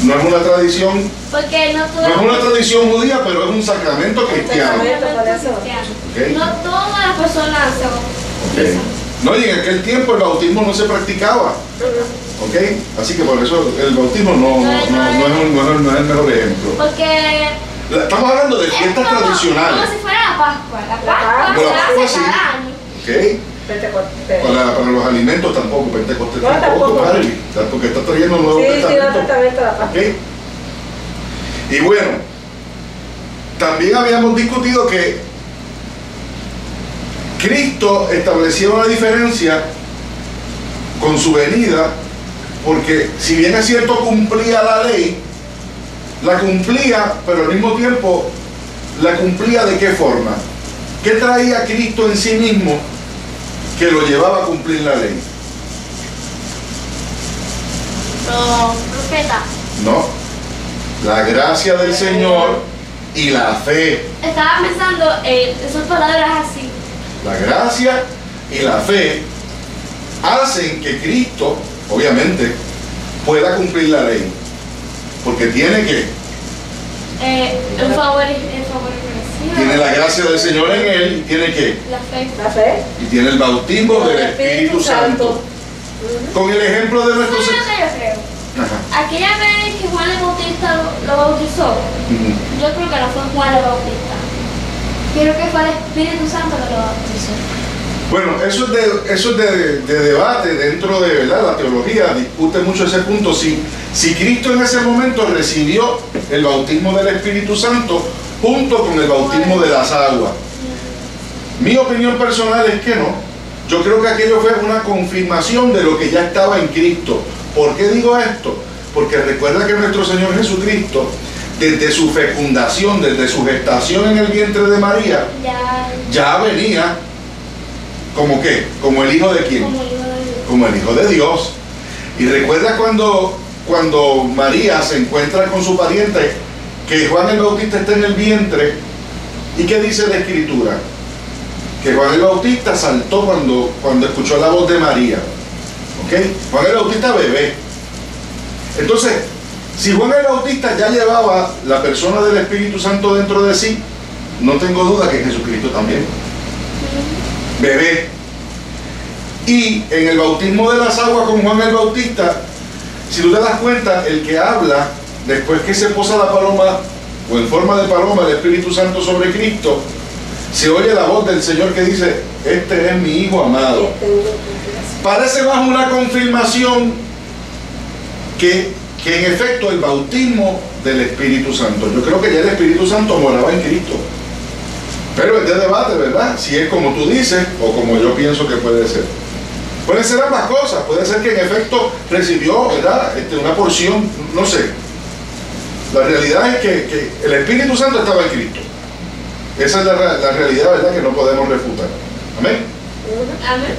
No es una tradición, Porque no no es una tradición judía, pero es un sacramento cristiano. Okay. No todas las personas se Okay. No, y en aquel tiempo el bautismo no se practicaba. ¿Ok? Así que por eso el bautismo no es el mejor ejemplo. Porque Estamos hablando de fiestas tradicionales. como si fuera la Pascua. La Pascua se hace cada año. ¿Ok? Para los alimentos tampoco, Pentecostés tampoco, Harry, porque está trayendo Nuevo Testamento. ¿Okay? Y bueno, también habíamos discutido que Cristo establecía una diferencia con su venida, porque si bien es cierto cumplía la ley, la cumplía, pero al mismo tiempo la cumplía ¿de qué forma? ¿Qué traía Cristo en sí mismo que lo llevaba a cumplir la ley? Los profetas. No, la gracia del Señor y la fe. Estaba pensando en esas palabras así. La gracia y la fe hacen que Cristo, obviamente, pueda cumplir la ley. Porque tiene que. El favor Tiene la gracia del Señor en él y tiene que. La fe. Y tiene el bautismo del Espíritu Santo. Con el ejemplo de nuestro Señor. Yo creo. Ajá. Aquella vez que Juan el Bautista lo bautizó, yo creo que no fue Juan el Bautista. Creo que fue el Espíritu Santo que lo bautizó. Bueno, eso es de debate dentro de, ¿verdad?, la teología, discute mucho ese punto. Si Cristo en ese momento recibió el bautismo del Espíritu Santo junto con el bautismo de las aguas. Mi opinión personal es que no. Yo creo que aquello fue una confirmación de lo que ya estaba en Cristo. ¿Por qué digo esto? Porque recuerda que nuestro Señor Jesucristo, desde su fecundación, desde su gestación en el vientre de María, ya venía ¿como qué? ¿Como el hijo de quién? Como el hijo de Dios. Y recuerda cuando María se encuentra con su pariente, que Juan el Bautista está en el vientre, ¿y qué dice la Escritura? Que Juan el Bautista saltó cuando escuchó la voz de María. ¿Ok? Juan el Bautista bebé. Entonces, si Juan el Bautista ya llevaba la persona del Espíritu Santo dentro de sí, no tengo duda que Jesucristo también. Bebé. Y en el bautismo de las aguas con Juan el Bautista, si tú te das cuenta, el que habla después que se posa la paloma o en forma de paloma el Espíritu Santo sobre Cristo, se oye la voz del Señor que dice: este es mi Hijo amado. Parece más una confirmación que en efecto el bautismo del Espíritu Santo. Yo creo que ya el Espíritu Santo moraba en Cristo. Pero es de debate, ¿verdad? Si es como tú dices o como yo pienso que puede ser. Pueden ser ambas cosas. Puede ser que en efecto recibió, ¿verdad?, una porción, no sé. La realidad es que el Espíritu Santo estaba en Cristo. Esa es la realidad, ¿verdad?, que no podemos refutar. Amén. Amén.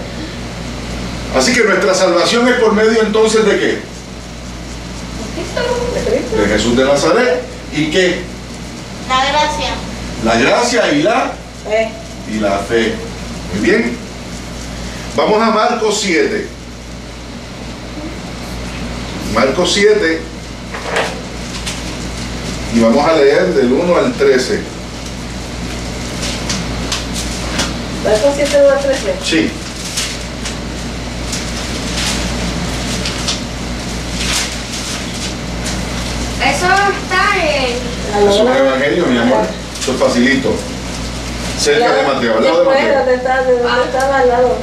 Así que nuestra salvación es por medio entonces ¿de qué? De Jesús de Nazaret. ¿Y qué? La gracia. La gracia y la fe. Muy bien. Vamos a Marcos 7. Marcos 7. Y vamos a leer del 1 al 13. ¿Marcos 7, 1 al 13? Sí. Eso está en... Eso es un evangelio, mi amor. Eso es facilito. Cerca de Mateo, al lado de Mateo. ¿Dónde estaba al lado?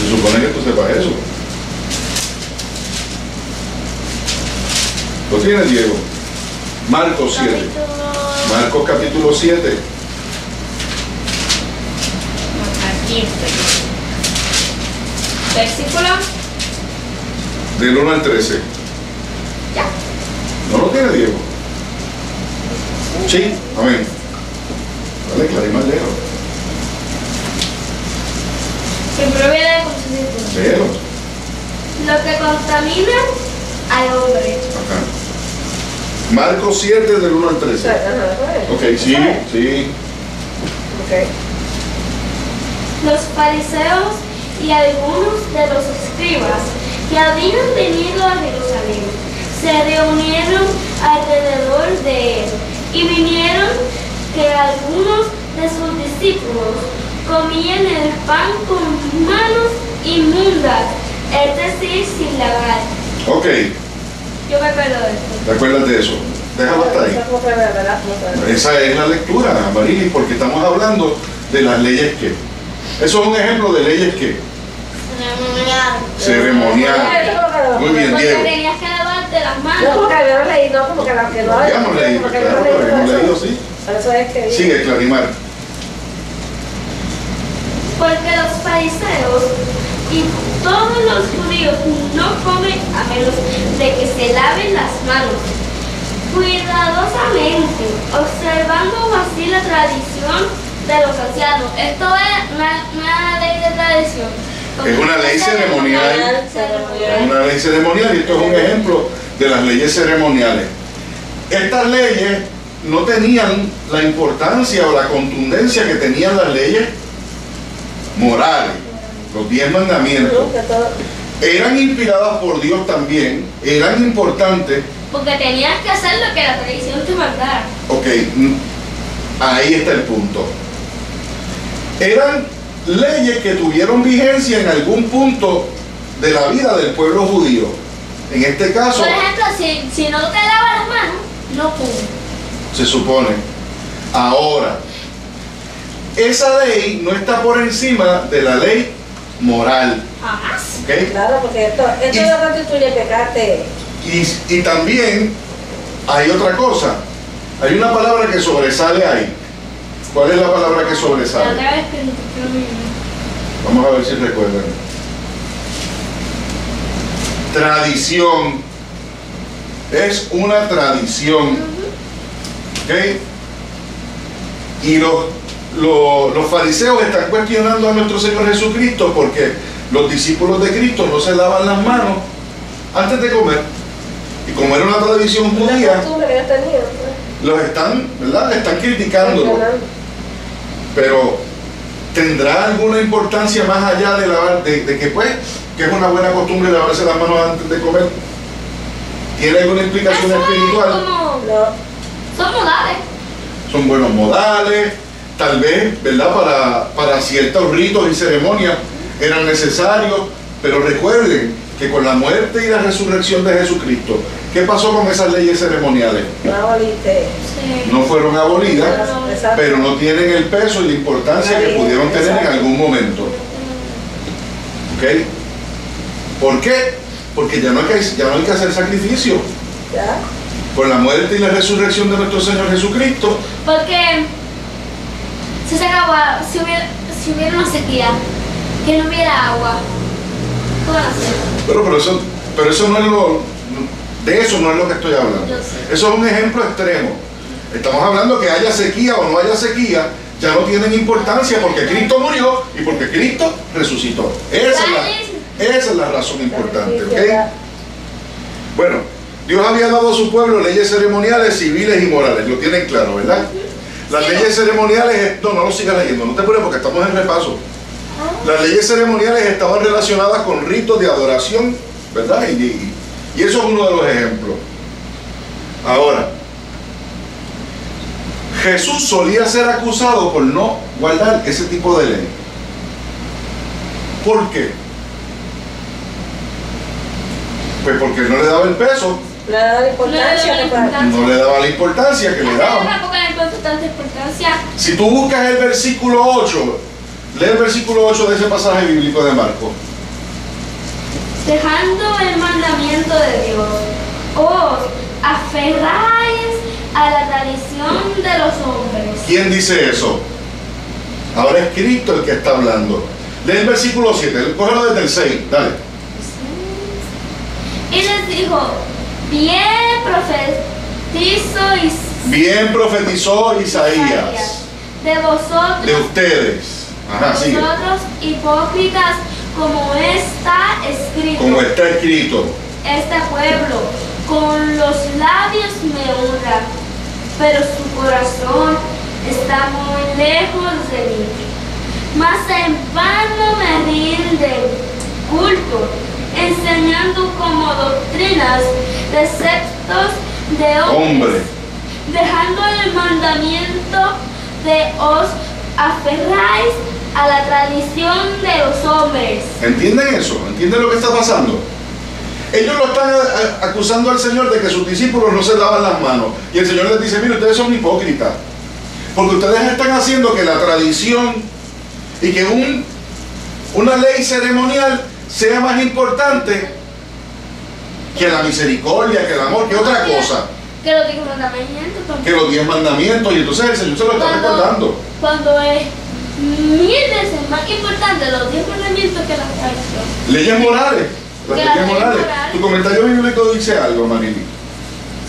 Se supone que tú sepas eso. ¿Lo tienes, Diego? Marcos 7. Marcos capítulo 7. Aquí estoy. Versículo. Del 1 al 13. Ya. ¿No lo tiene, Diego? Sí, amén. Dale, Clarín, leo. Que proviene de conocimiento. Léelo. Lo que contamina al hombre. Ajá. Marcos 7 del 1 al 13. Ok, sí, sí. Ok. Los fariseos y algunos de los escribas que habían venido a Jerusalén se reunieron alrededor de él y vinieron que algunos de sus discípulos comían el pan con manos inmundas, es decir, sin lavar. Ok, Yo me acuerdo de esto. ¿te acuerdas de eso? Déjalo hasta ahí. Esa es la lectura, Marily, porque estamos hablando de las leyes que. Eso es un ejemplo de leyes que. Ceremonial. Muy bien, Porque Diego. tenías que lavarte las No, manos. como que habíamos leído, no, como que la que no Ya hemos leído, como que claro, habíamos lo hemos eso. leído, sí. Por eso es que Sigue, Clarimar. Porque los fariseos y todos los judíos no comen a menos de que se laven las manos cuidadosamente, observando así la tradición de los ancianos. Esto es una ley de tradición. Es una ley ceremonial. Es una ley ceremonial y esto es un ejemplo de las leyes ceremoniales. Estas leyes no tenían la importancia o la contundencia que tenían las leyes morales, los 10 mandamientos. Eran inspiradas por Dios también, eran importantes. Porque tenías que hacer lo que la tradición te mandara. Ok, ahí está el punto. Eran leyes que tuvieron vigencia en algún punto de la vida del pueblo judío. En este caso, Por ejemplo, si no te lavas las manos, no comes. se supone. Ahora, esa ley no está por encima de la ley moral. Jamás. ¿Ok? Claro, porque esto no constituye pecarte. Y también hay otra cosa. Hay una palabra que sobresale ahí. ¿Cuál es la palabra que La sobresale? otra vez que Vamos a ver si recuerdan. Tradición. Es una tradición. ¿Ok? Y los fariseos están cuestionando a nuestro Señor Jesucristo porque los discípulos de Cristo no se lavan las manos antes de comer. Y como era una tradición Una judía, costumbre que ellos tenían, pues. los están, ¿verdad? Están criticándolo. Pero ¿tendrá alguna importancia más allá de lavar, de que pues, que es una buena costumbre lavarse las manos antes de comer? ¿Tiene alguna explicación Eso es espiritual? como, No. son modales. Son buenos modales, tal vez, ¿verdad? Para ciertos ritos y ceremonias eran necesarios, pero recuerden que con la muerte y la resurrección de Jesucristo, ¿qué pasó con esas leyes ceremoniales? No aboliste. Sí. No fueron abolidas, Exacto. pero no tienen el peso y la importancia que pudieron tener en algún momento. ¿Ok? ¿Por qué? Porque ya no hay que hacer sacrificio. ¿Ya? Con la muerte y la resurrección de nuestro Señor Jesucristo, Porque si se acababa, si hubiera una sequía, que no hubiera agua, ¿qué van a hacer? pero eso no es de eso no es lo que estoy hablando. Yo sé. Eso es un ejemplo extremo. Estamos hablando que haya sequía o no haya sequía, ya no tienen importancia porque Cristo murió y porque Cristo resucitó. Esa es la razón importante, ¿ok? Bueno, Dios había dado a su pueblo leyes ceremoniales, civiles y morales, lo tienen claro, ¿verdad? Las Sí. leyes ceremoniales, no lo sigas leyendo, no te apures porque estamos en repaso. Las leyes ceremoniales estaban relacionadas con ritos de adoración, ¿verdad? Y eso es uno de los ejemplos. Ahora, Jesús solía ser acusado por no guardar ese tipo de ley. ¿Por qué? Pues porque no le daba el peso, No le da la importancia que para. no le daba la importancia que le daba. Tampoco le encuentro tanta importancia. Si tú buscas el versículo 8, lee el versículo 8 de ese pasaje bíblico de Marcos. Dejando el mandamiento de Dios, os aferráis a la tradición de los hombres. ¿Quién dice eso? Ahora es Cristo el que está hablando. Lee el versículo 7, cógelo desde el 6, dale. Y les dijo, bien Profetizó Isaías de vosotros, de ustedes. Ajá, sigue. vosotros hipócritas, como está escrito. Como está escrito. Este pueblo con los labios me honra, pero su corazón está muy lejos de mí. Mas en vano me rinden culto enseñando como doctrinas preceptos de hombres, dejando el mandamiento de os aferráis a la tradición de los hombres. ¿Entienden eso? ¿Entienden lo que está pasando? Ellos lo están acusando al Señor de que sus discípulos no se lavan las manos. Y el Señor les dice, mire, ustedes son hipócritas. Porque ustedes están haciendo que la tradición y que una ley ceremonial sea más importante que la misericordia, que el amor, que otra cosa. Que los 10 mandamientos también. Que los 10 mandamientos. Y entonces el Señor se lo está recordando. Cuando es 1000 veces más importante los 10 mandamientos que la tradición. Leyes morales. Las Que leyes morales. Tu comentario bíblico dice algo, Marily.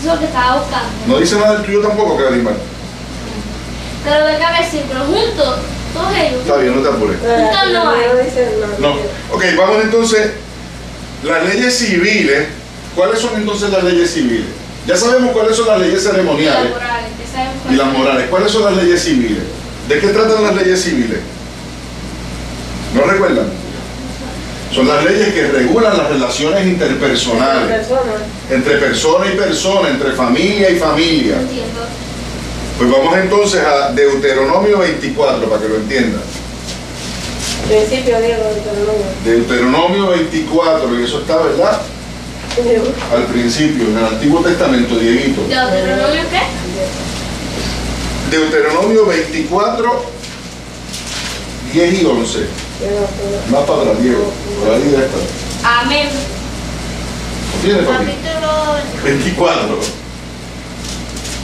Eso es lo que estaba buscando. No dice nada del tuyo tampoco, Clarimar. Pero de cada versículo juntos, todos ellos. Está bien, no te apures. Juntos no hay. No. Ok, vamos entonces. Las leyes civiles. ¿Cuáles son entonces las leyes civiles? Ya sabemos cuáles son las leyes ceremoniales. Y las morales. ¿Cuáles son las leyes civiles? ¿De qué tratan las leyes civiles? ¿No recuerdan? Son las leyes que regulan las relaciones interpersonales. Entre persona y persona, entre familia y familia. Entiendo. Pues vamos entonces a Deuteronomio 24, para que lo entiendan. Principio, Diego, Deuteronomio. Deuteronomio 24, y eso está, ¿verdad? Al principio, en el Antiguo Testamento, Dieguito. ¿Deuteronomio qué? Deuteronomio 24, 10 y 11. Más para atrás, Diego. Por ahí debe estar. Amén. ¿Lo tienes, papi? Capítulo 24.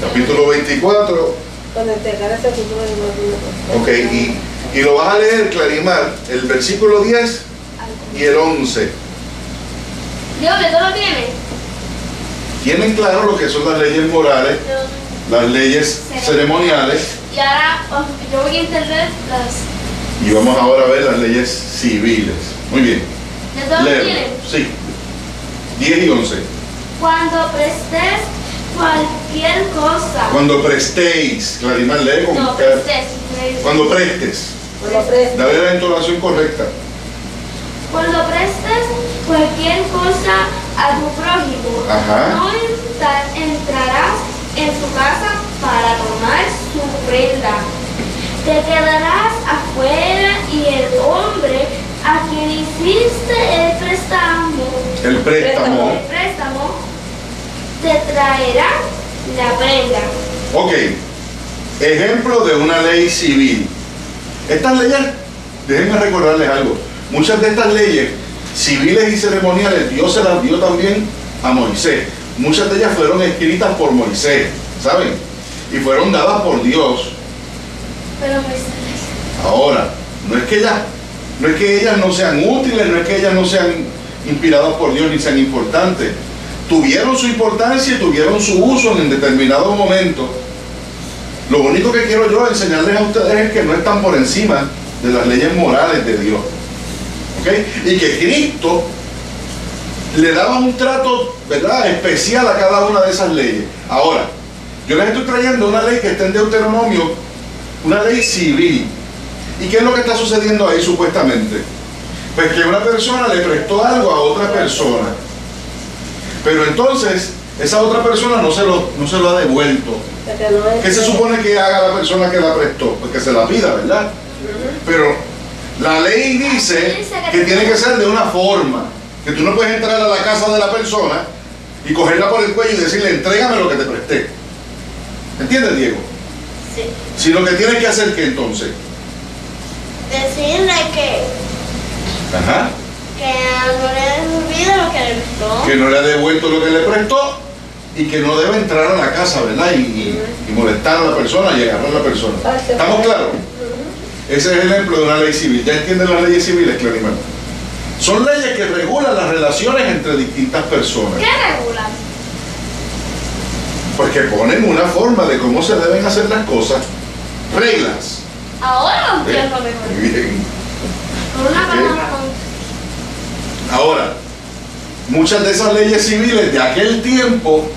Capítulo 24. Cuando entregar ese futuro de Ok, y lo vas a leer, Clarimar, el versículo 10 y el 11. Dios, ¿tú lo tienes? Tienen claro lo que son las leyes morales, las leyes ceremoniales, Y ahora yo voy a entender las... y vamos ahora a ver las leyes civiles. Muy bien. ¿De todos lo Léelo. tienes? Sí. 10 y 11. Cuando prestes cualquier cosa. Cuando prestéis, Clarimar, lee con No, prestes. Cuando prestes. Dale la entonación correcta. Cuando prestes cualquier cosa a tu prójimo, Ajá. no entrarás en su casa para tomar su prenda. Te quedarás afuera y el hombre a quien hiciste el préstamo te traerá la prenda. Ok. Ejemplo de una ley civil. Estas leyes, déjenme recordarles algo. Muchas de estas leyes civiles y ceremoniales Dios se las dio también a Moisés. Muchas de ellas fueron escritas por Moisés, ¿saben? Y fueron dadas por Dios. Pero Moisés. Ahora, no es que ellas no sean útiles, no es que ellas no sean inspiradas por Dios ni sean importantes. Tuvieron su importancia y tuvieron su uso en determinado momento. Lo único que quiero yo enseñarles a ustedes es que no están por encima de las leyes morales de Dios. ¿Ok? Y que Cristo le daba un trato, ¿verdad?, especial a cada una de esas leyes. Ahora, yo les estoy trayendo una ley que está en Deuteronomio, una ley civil. ¿Y qué es lo que está sucediendo ahí supuestamente? Pues que una persona le prestó algo a otra persona, pero entonces esa otra persona no se lo ha devuelto. ¿Qué se supone que haga la persona que la prestó? Pues que se la pida, ¿verdad? Pero la ley dice que tiene que ser de una forma, que tú no puedes entrar a la casa de la persona y cogerla por el cuello y decirle, entrégame lo que te presté. ¿Entiendes, Diego? Sí. Sino que tienes que hacer que entonces. Decirle que Ajá. no le devolvido lo que le prestó. Que no le ha devuelto lo que le prestó y que no debe entrar a la casa, ¿verdad? Y molestar a la persona y agarrar a la persona. ¿Estamos claros? Ese es el ejemplo de una ley civil. ¿Ya entienden las leyes civiles, Clarimar? Son leyes que regulan las relaciones entre distintas personas. ¿Qué regulan? Pues que ponen una forma de cómo se deben hacer las cosas. Reglas. Ahora lo entiendo mejor. Muy bien. Por una palabra Ahora, muchas de esas leyes civiles de aquel tiempo